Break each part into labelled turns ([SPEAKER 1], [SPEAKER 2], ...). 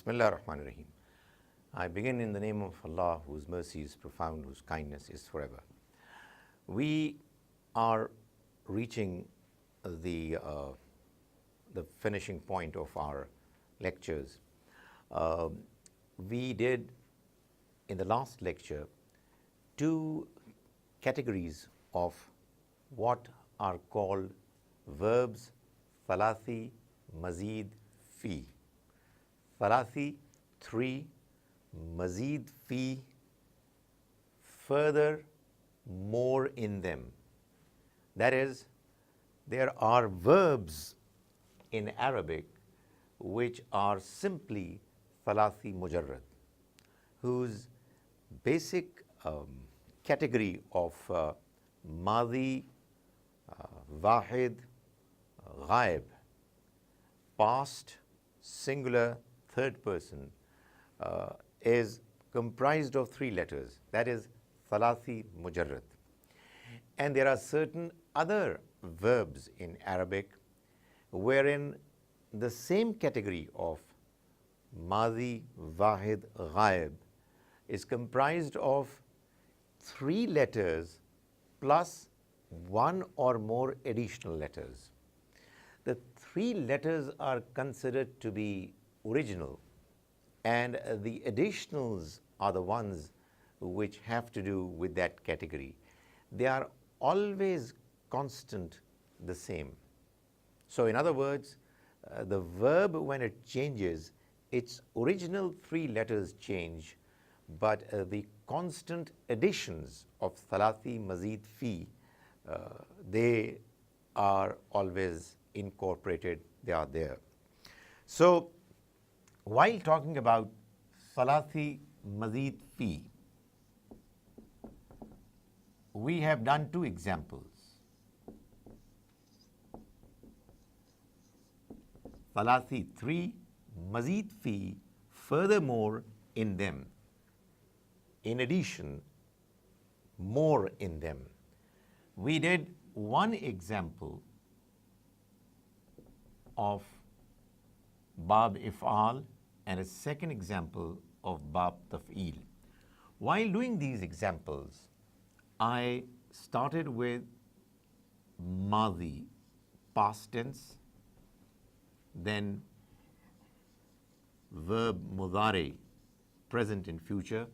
[SPEAKER 1] Bismillah ar-Rahman ar-Rahim. I begin in the name of Allah, whose mercy is profound, whose kindness is forever. We are reaching the finishing point of our lectures. We did, in the last lecture, two categories of what are called verbs, thalathi, mazid, fi. Thalathi, three, mazid, fi, further, more in them. That is, there are verbs in Arabic which are simply thalathi mujarrad, whose basic category of madi, wahid, ghaib, past, singular, third person, is comprised of three letters. That is thalathi mujarrad. And there are certain other verbs in Arabic wherein the same category of madi, wahid, ghaib is comprised of three letters plus one or more additional letters. The three letters are considered to be original, and the additionals are the ones which have to do with that category. They are always constant, the same. So in other words, the verb, when it changes, its original three letters change, but the constant additions of thalathi, mazid, fi, they are always incorporated, they are there. So while talking about thalathi, mazid, fi, we have done two examples. Thalathi, three, mazid, fi, furthermore in them. In addition, more in them. We did one example of bab if'al and a second example of bab taf'il. While doing these examples, I started with madi, past tense, then verb mudari, present and future,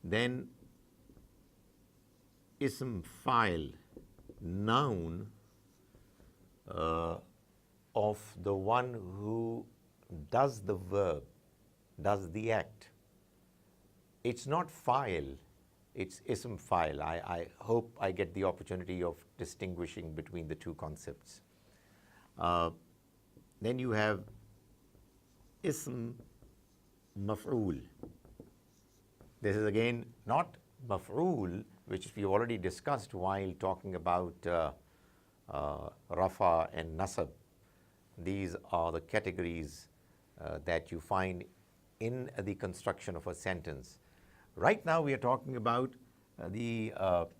[SPEAKER 1] then ism fa'il, noun of the one who does the verb, does the act. It's not fa'il, it's ism fa'il. I hope I get the opportunity of distinguishing between the two concepts. Then you have ism maf'ul. This is again not maf'ul, which we already discussed while talking about rafa and nasab. These are the categories that you find in the construction of a sentence. Right now we are talking about the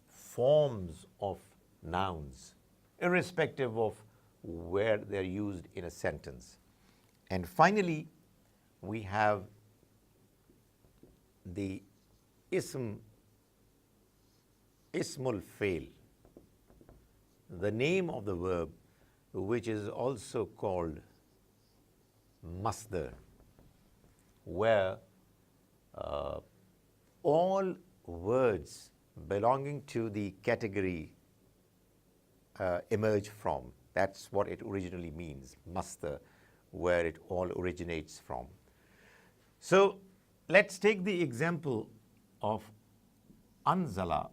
[SPEAKER 1] forms of nouns, irrespective of where they're used in a sentence. And finally, we have the ismul fail, the name of the verb, which is also called masdar, where all words belonging to the category emerge from. That's what it originally means, masdar, where it all originates from. So let's take the example of anzala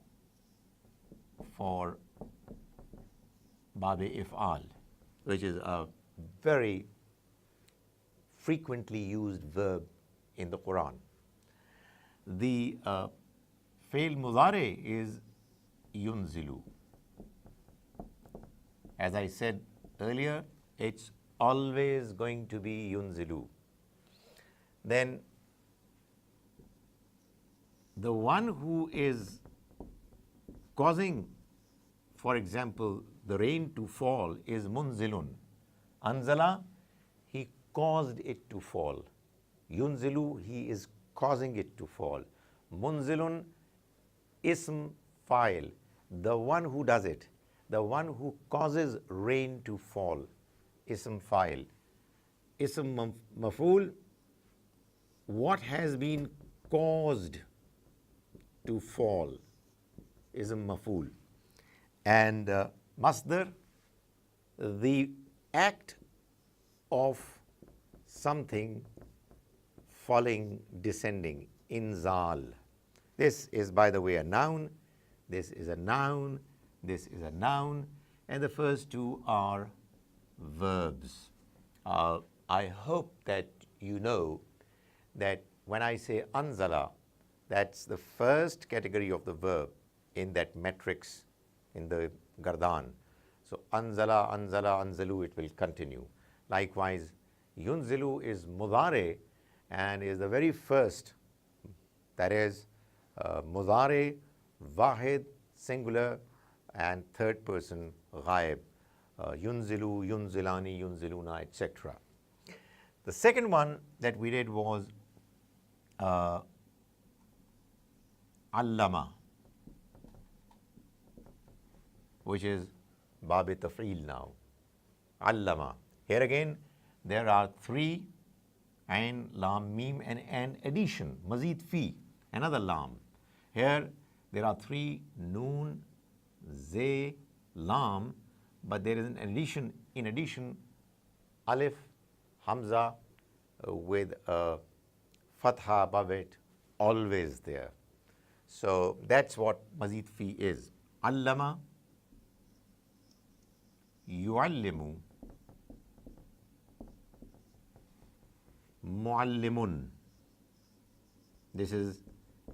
[SPEAKER 1] for bab if'al, which is a very frequently used verb in the Quran. The fail mudari is yunzilu. As I said earlier, it's always going to be yunzilu. Then the one who is causing, for example, the rain to fall is munzilun. Anzala, he caused it to fall. Yunzilu, he is causing it to fall. Munzilun, ism fa'il, the one who does it, the one who causes rain to fall. Ism fa'il. Ism maf'ul, what has been caused to fall. Ism maf'ul. And masdar, the act of something falling, descending, inzal. This is, by the way, a noun. This is a noun. This is a noun. And the first two are verbs. I hope that you know that when I say anzala, that's the first category of the verb in that matrix in the gardan. So anzala, anzala, anzalu, it will continue. Likewise, yunzilu is mudare and is the very first, that is mudare, wahid, singular, and third person ghaib. Yunzilu, yunzilani, yunziluna, etc. The second one that we did was allama, which is bab taf'il now. Allama. Here again, there are three, ain, lam, mim, and an addition, mazid fi, another lam. Here there are three, noon, ze, lam, but there is an addition, in addition, alif, hamza with a fatha above it, always there. So that's what mazid fi is. Allama, yu'allimu, muallimun. This is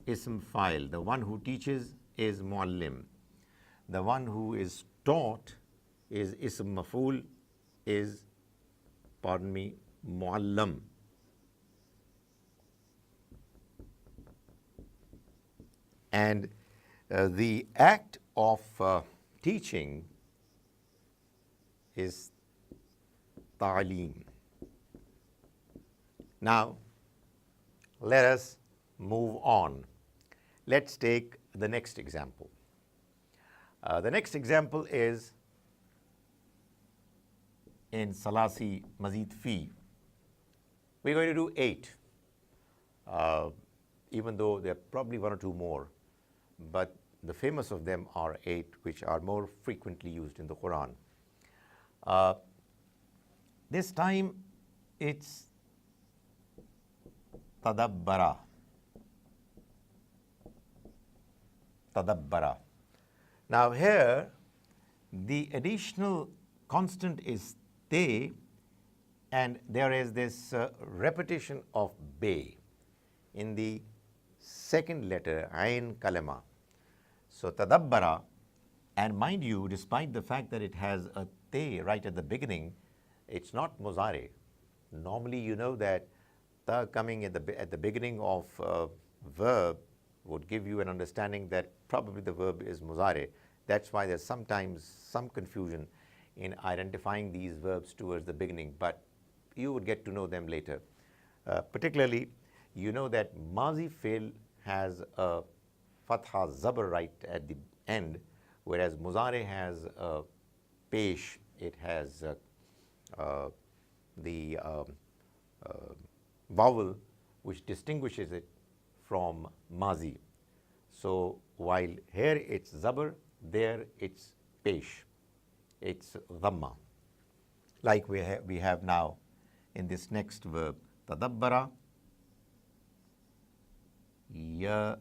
[SPEAKER 1] ism fa'il. The one who teaches is muallim. The one who is taught is ism maf'ul, is, pardon me, muallam. And the act of teaching is ta'aleem. Now, let us move on. Let's take the next example. The next example is in Salasi Mazid Fi. We're going to do 8, even though there are probably one or two more, but the famous of them are 8, which are more frequently used in the Quran. This time it's tadabbara. Tadabbara. Now here the additional constant is te, and there is this repetition of be in the second letter, ain kalama. So tadabbara, and mind you, despite the fact that it has a te right at the beginning, it's not muzare. Normally you know that ta coming at the beginning of a verb would give you an understanding that probably the verb is muzare. That's why there's sometimes some confusion in identifying these verbs towards the beginning, but you would get to know them later. Particularly, you know that mazi fail has a fatha zabr right at the end, whereas muzare has a pesh, it has the vowel which distinguishes it from mazi. So while here it's zabr, there it's pesh, it's dhamma. Like we have now in this next verb, tadabbara, yatadabbaru.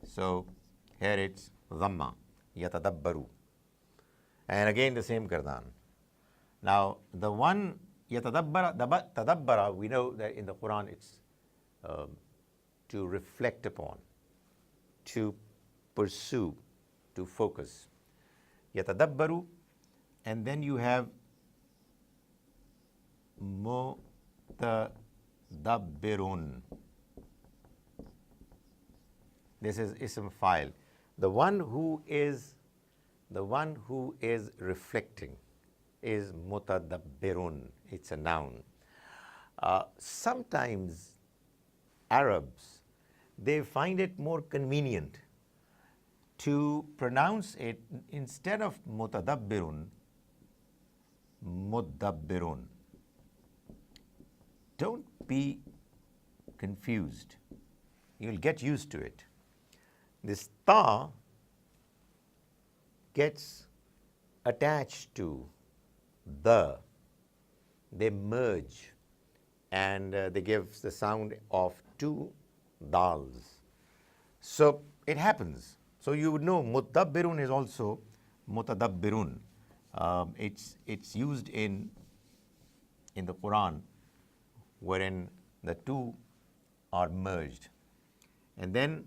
[SPEAKER 1] So here it's dhamma, yatadabbaru. And again the same kardan. Now the one yatadabbara, tadabbara, we know that in the Quran it's to reflect upon, to pursue, to focus. Yatadabbaru, and then you have mutadabbirun. This is ism fa'il. The one who is reflecting, is mutadabbirun. It's a noun. Sometimes Arabs, they find it more convenient to pronounce it instead of mutadabbirun, mudabbirun. Don't be confused. You'll get used to it. This ta gets attached to the. They merge and they give the sound of two dals. So it happens. So you would know mudabbirun is also mutadabbirun. It's used in the Quran, wherein the two are merged. And then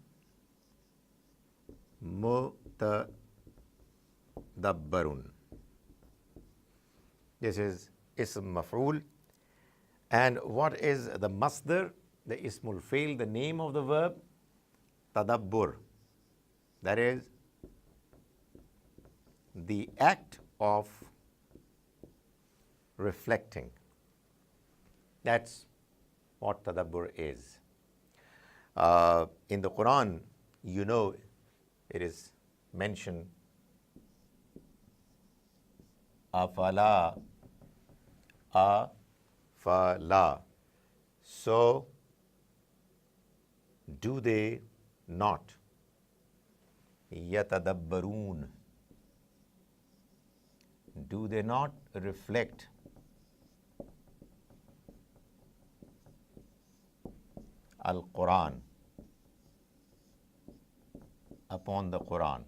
[SPEAKER 1] mutadabbarun. This is ism maf'ul. And what is the masdar, the ismul fail, the name of the verb? Tadabbur. That is the act of reflecting. That's what tadabbur is. In the Quran, you know, it is mentioned, afala, afala. So, do they not? Yatadabbarun. Do they not reflect Al-Quran, upon the Quran?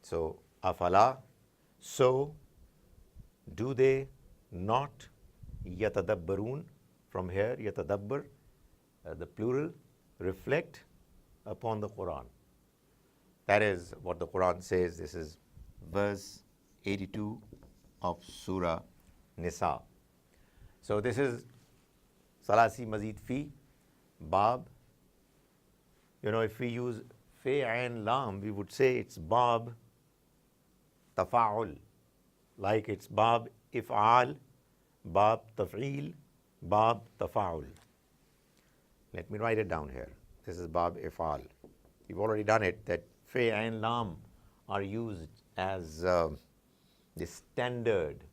[SPEAKER 1] So, afala, so do they not? Yatadabbarun, from here, yatadabbar, the plural, reflect upon the Quran. That is what the Quran says. This is verse 82 of Surah Nisa. So this is Salasi Mazid Fi, Bab. You know, if we use Fe and Lam, we would say it's Bab Tafa'ul, like it's Bab If'al, Bab Taf'il, Bab Tafa'ul. Let me write it down here. This is Bab If'al. You've already done it, that Fe and Lam are used as the standard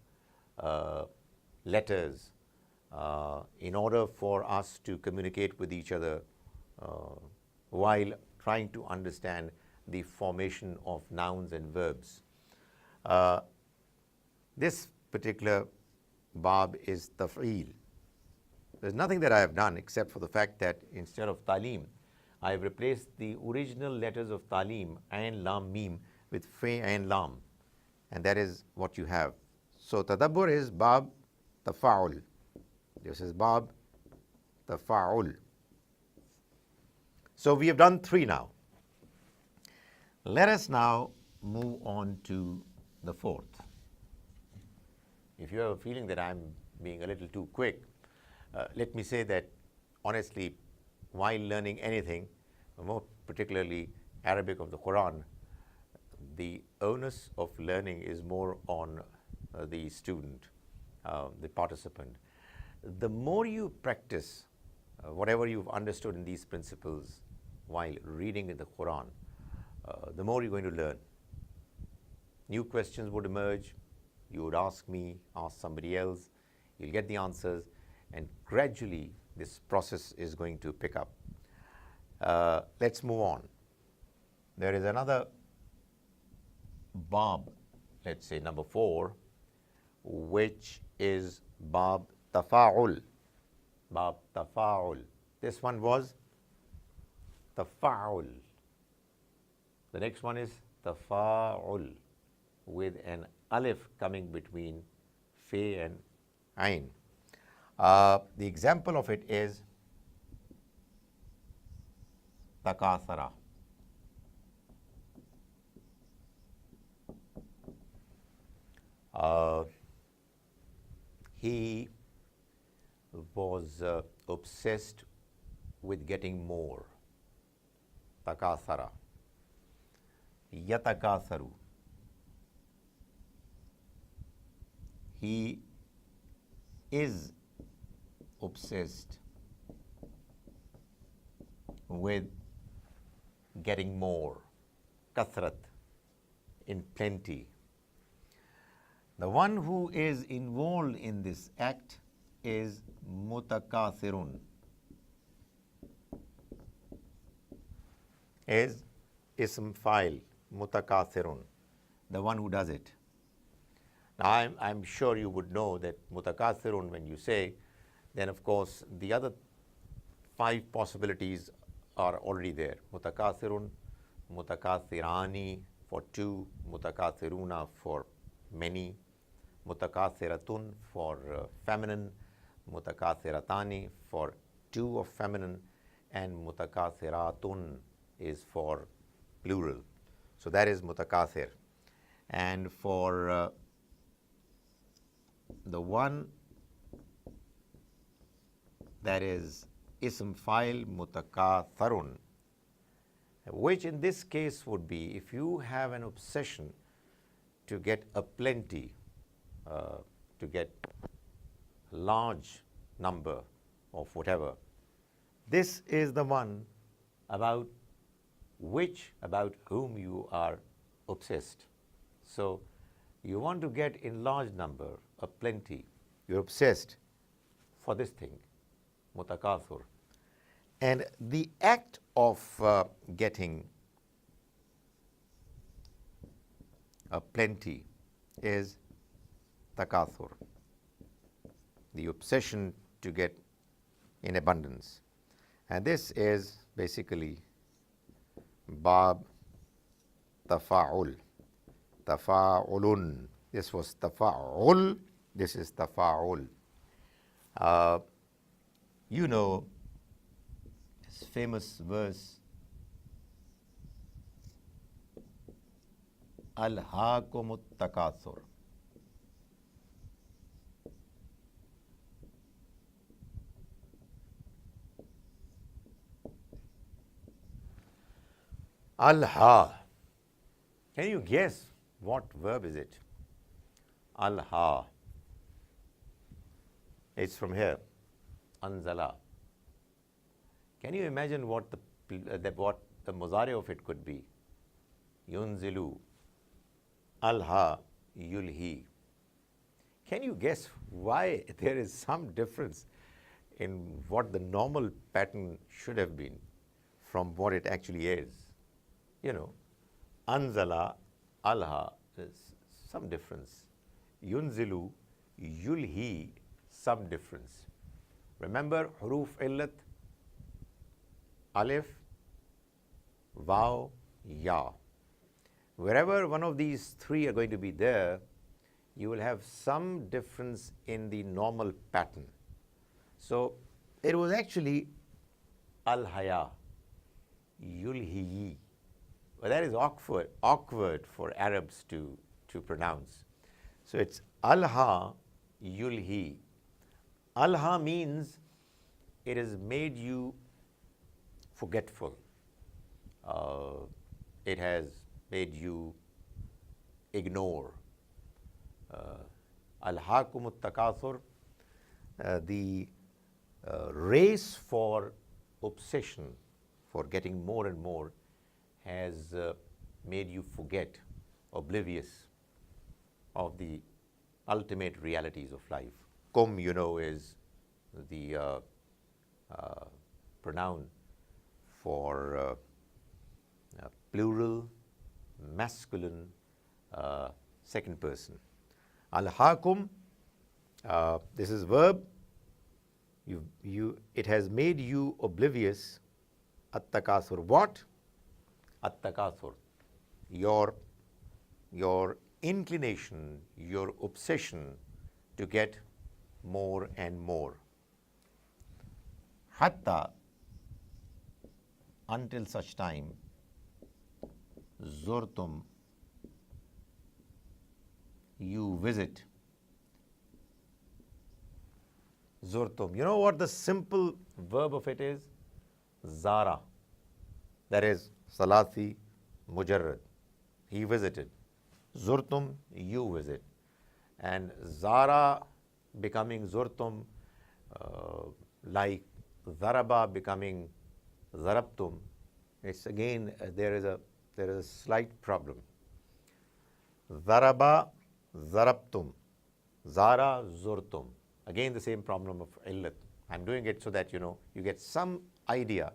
[SPEAKER 1] letters in order for us to communicate with each other while trying to understand the formation of nouns and verbs. This particular bab is taf'il. There's nothing that I have done except for the fact that instead of talim, I have replaced the original letters of talim, ayn, lam, mim, with fe and lam, and that is what you have. So tadabbur is bab tafa'ul. This is bab tafa'ul. So we have done 3 now. Let us now move on to the 4th. If you have a feeling that I'm being a little too quick, let me say that honestly, while learning anything, more particularly Arabic of the Quran, the onus of learning is more on the student, the participant. The more you practice whatever you've understood in these principles while reading in the Quran, the more you're going to learn. New questions would emerge. You would ask me, ask somebody else, you'll get the answers, and gradually this process is going to pick up. Let's move on. There is another bab, let's say number 4, which is bab tafa'ul. Bab tafa'ul. This one was tafa'ul. The next one is tafa'ul, with an alif coming between fe and ain. The example of it is takathara. He was obsessed with getting more. Takathara. Yatakatharu. he is obsessed with getting more, kathrat, in plenty. The one who is involved in this act is mutakathirun, is ism fa'il, mutakathirun, the one who does it. Now, I'm sure you would know that mutakathirun, when you say, then of course the other 5 possibilities are already there. Mutakathirun, mutakathirani for 2, mutakathiruna for many, mutakathiratun for feminine, mutakathiratani for 2 of feminine, and mutakathiratun is for plural. So that is mutakathir. And for the one that is ism fa'il mutakatharun, which in this case would be if you have an obsession to get a plenty, to get a large number of whatever, this is the one about whom you are obsessed. So you want to get in large number, a plenty, you're obsessed for this thing, mutakathur. And the act of getting a plenty is takathur, the obsession to get in abundance. And this is basically bab tafa'ul, tafa'ulun. This was tafa'ul, this is tafa'ul. You know this famous verse, alhaakumut takathur. Alha. Can you guess what verb is it? Alha. It's from here. Anzala. Can you imagine what the muzari of it could be? Yunzilu. Alha yulhi. Can you guess why there is some difference in what the normal pattern should have been from what it actually is? You know, anzala, alha, there's some difference. Yunzilu, yulhi, some difference. Remember huruf illat, alif, waw, ya. Wherever one of these 3 are going to be there, you will have some difference in the normal pattern. So it was actually al-haya, yulhi. Well, that is awkward for Arabs to pronounce. So it's alha yulhi. Alha means it has made you forgetful. It has made you ignore. Alhaakumut takathur, the race for obsession, for getting more and more, has made you forget, oblivious of the ultimate realities of life. Kum, you know, is the pronoun for plural, masculine, second person. Alhaakum, this is verb. It has made you oblivious. At-takathur, what? At-takathur, your inclination, your obsession to get more and more. Hatta, until such time, zurtum, you visit. Zurtum, you know what the simple verb of it is? Zara, that is salasi mujarrad, he visited. Zurtum, you visit. and Zara becoming Zurtum, like Zaraba becoming Zarabtum. It's again, there is a slight problem. Zaraba, Zarabtum, Zara, Zurtum. Again, the same problem of illat. I'm doing it so that you get some idea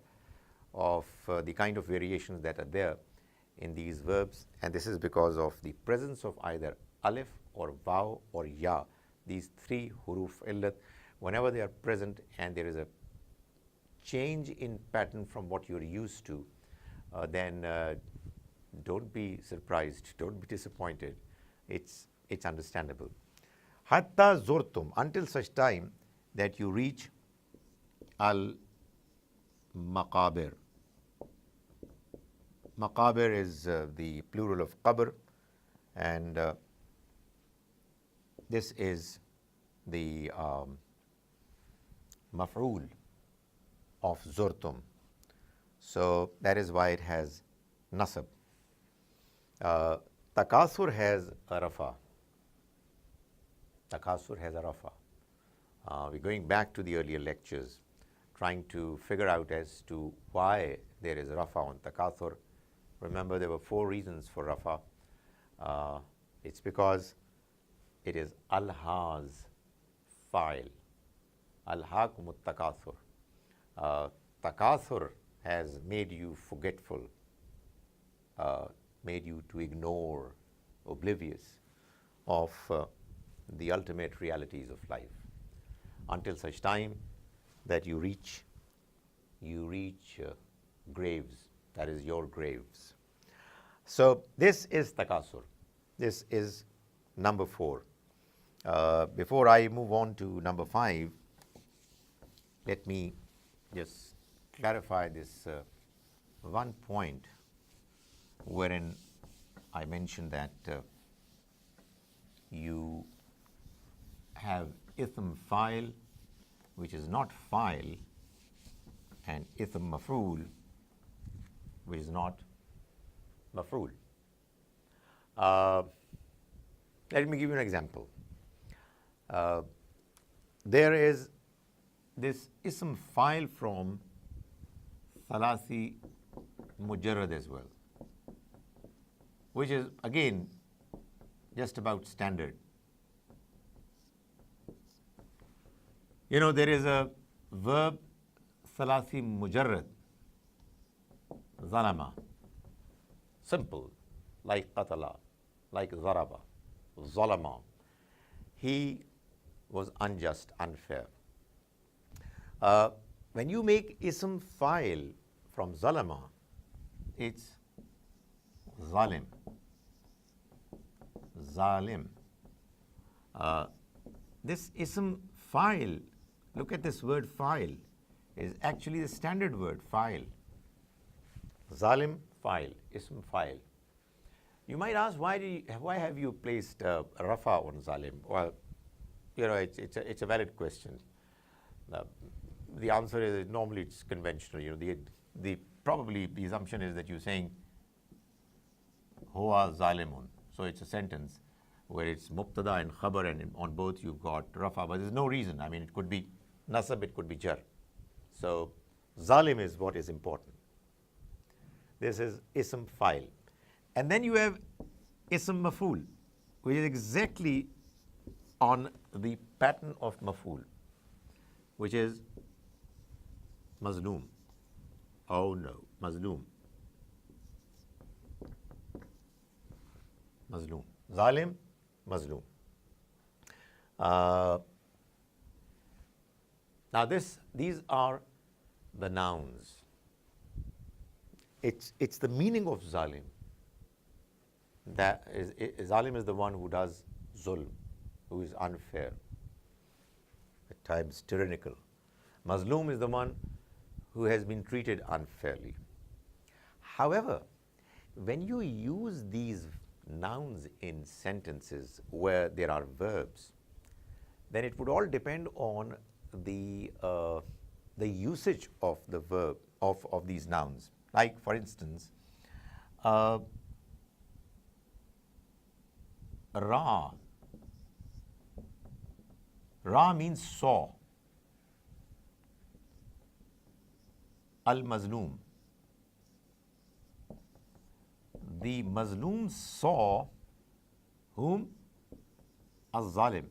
[SPEAKER 1] of the kind of variations that are there in these verbs, and this is because of the presence of either alif or waw or ya. These three huruf illat, whenever they are present and there is a change in pattern from what you're used to, then don't be surprised, don't be disappointed. It's understandable. Hatta zurtum, until such time that you reach al maqabir. Maqabir is the plural of qabr, and this is the maf'ul of zurtum. So that is why it has nasab. Takasur has a rafa. Takasur has a rafa. We're going back to the earlier lectures, trying to figure out as to why there is rafa on takasur. Remember, there were 4 reasons for rafa. It's because it is alhaz fa'il. Alhaakumut takasur. Takasur has made you forgetful, made you to ignore, oblivious of the ultimate realities of life, until such time that you reach graves, that is your graves. So this is takasur. This is number 4. Before I move on to number 5, let me just clarify this one point wherein I mentioned that you have ithm fa'il, which is not fa'il, and ithm maf'ul, which is not maf'ul. Let me give you an example. There is this ism fa'il from thalasi mujarrad as well, which is again just about standard. There is a verb thalasi mujarrad, zalama, simple, like qatala, like zaraba, zalama. He was unjust, unfair. When you make ism fa'il from zalama, it's zalim, zalim. This ism fa'il, look at this word fa'il, is actually the standard word fa'il. Zalim, fa'il, ism fa'il. You might ask, why have you placed rafa on zalim? Well, it's a valid question. The answer is normally it's conventional. Probably the assumption is that you're saying huwa zalimun. So it's a sentence where it's mubtada and khabar, and on both you've got rafa, but there's no reason. I mean, it could be nasab, it could be jar. So zalim is what is important. This is ism fa'il. And then you have ism maf'ul, which is exactly on the pattern of maf'ul, which is mazloom. Oh no, mazloom. Mazloom. Zalim, mazloom. Now these are the nouns. It's the meaning of zalim. Zalim is the one who does zulm, who is unfair, at times tyrannical. Mazloom is the one who has been treated unfairly. However, when you use these nouns in sentences where there are verbs, then it would all depend on the usage of the verb of these nouns. Like, for instance, ra Ra means saw. Al-Mazloom. The Mazloom saw whom? Al-Zalim.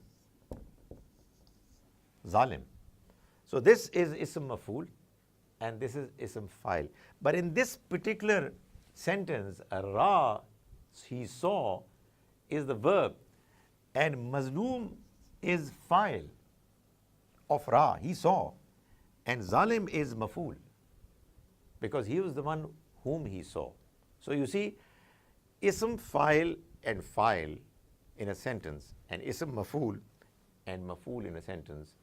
[SPEAKER 1] Zalim. So this is Ism Maf'ul and this is Ism Fa'il. But in this particular sentence, Ra, he saw, is the verb, and Mazloom is Fa'il of Ra, he saw, and Zalim is Maf'ul, because he was the one whom he saw. So you see, Ism Fa'il and Fa'il in a sentence, and Ism Maf'ul and Maf'ul in a sentence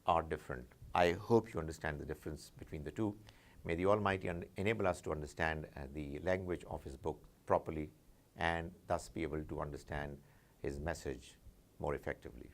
[SPEAKER 1] are different. I hope you understand the difference between the two. May the Almighty enable us to understand the language of His book properly and thus be able to understand His message more effectively.